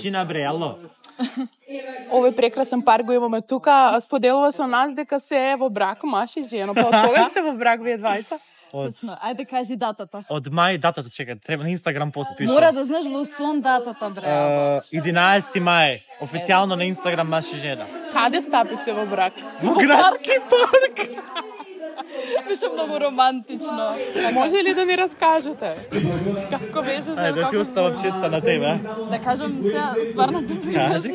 Тишина бре, ало. Овој прекрасен пар го имаме тука. Споделува со нас дека се е во брак, маж и жена. Па од кога сте во брак вие двајца? Точно. Ајде кажи датата. Од мај датата, чекај, треба на Инстаграм пост пише. Мора да знаеш во сон датата, бре. 11 мај, официјално на Инстаграм маж и жена. Каде стапивте во брак? Во градски парк. Беше многу романтично. Може ли да ни раскажете? Како беше? Ајде, да ти оставам честа на тебе. Да кажам сега стварната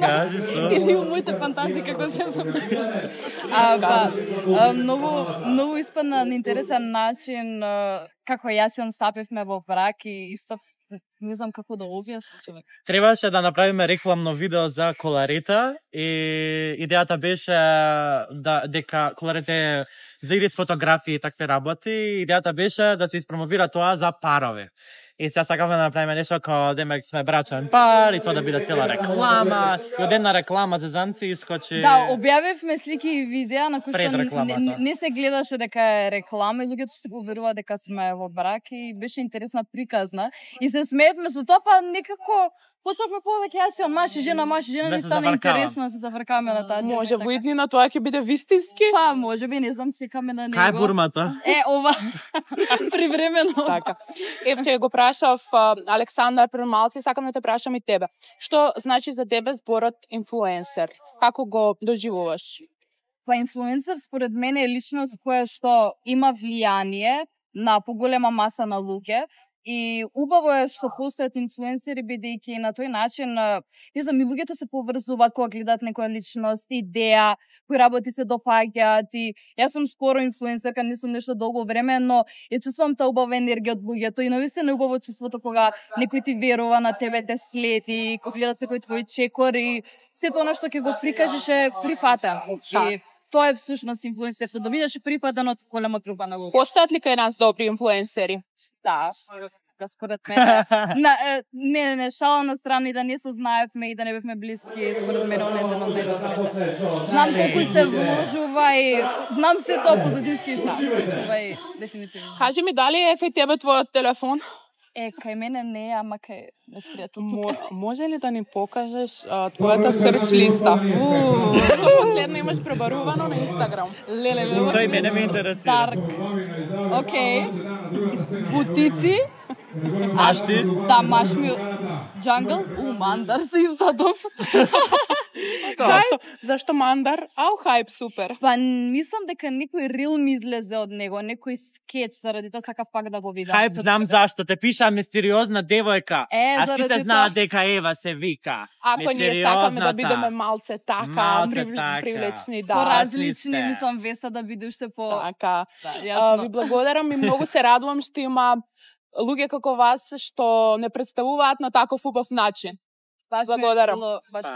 Кажи, што? Или у моите фантазии како се записувам. Многу испадна на интересен начин како јас и он стапивме во брак и исто не знам како да објаснам човек. Требаше да направиме рекламно видео за коларета и идејата беше дека коларета е за игри с фотографии и такви работи. Идејата беше да се испромовира тоа за парови. И сега сакавме да направиме нешто како демек сме брачен пар и тоа да биде цела реклама. И од една реклама за занци искочи. Да, објавивме слики и видеа на кои пред што рекламата. не се гледаше дека е реклама и луѓето се поверува дека сме во брак и беше интересна приказна. И се смеевме со тоа, па некако почнавме повеќе јас и он маж и жена ни стана интересно да се завркаме на таа. Може во иднина тоа ќе биде вистински? Па, можеби, не знам, чекаме на него. Кај бурмата? Ова, привремено. Така. Евче го прашав Александар пред малци, сакам да те прашам и тебе. Што значи за тебе зборот инфлуенсер? Како го доживуваш? Па инфлуенсер според мене е личност која што има влијание на поголема маса на луѓе. И убаво е што постојат инфлуенсери, бидејќи на тој начин, не знам, и луѓето се поврзуваат кога гледаат некоја личност, идеја, кои работи се допаѓаат и јас сум скоро инфлуенсерка, не сум нешто долго време, но ја чувствувам таа убава енергија од луѓето и навистина е убаво чувството кога некој ти верува на тебе, те следи, кога гледа секој твој чекор и сето она што ќе го прикажеш е прифатен. И тоа е всушност инфлуенсерство, да бидеш прифатен од голема група на луѓе. Постојат ли кај нас добри инфлуенсери? Да, според мене. Не, шала на страна и да не се знаевме и да не бевме блиски, според мене он е еден од најдобрите. Знам колку се вложува и знам се тоа позадински шта се случува и дефинитивно. Кажи ми дали е кај тебе твојот телефон? Кај мене не е, ама кај пријател. Може ли да ни покажеш твојата серч листа? Што последно имаш пребарувано на Инстаграм? Леле, Тој мене ме интересира. Океј. Бутици. Машти? Да, маш ми джангл. Мандар се издадов. Зашто мандар? Ау, хајп, супер. Па мислам дека некој рил ми излезе од него, некој скеч, заради тоа сакав пак да го видам. Хајп, знам зашто, те пиша мистериозна девојка, а сите знаат дека Ева се вика. Ако ние сакаме да бидеме малце така, привлечни, да. Поразлични, мислам Веста да биде уште по... Така. Ви благодарам и многу се радувам што има луѓе како вас што не представуваат на таков убав начин. Благодарам. Баш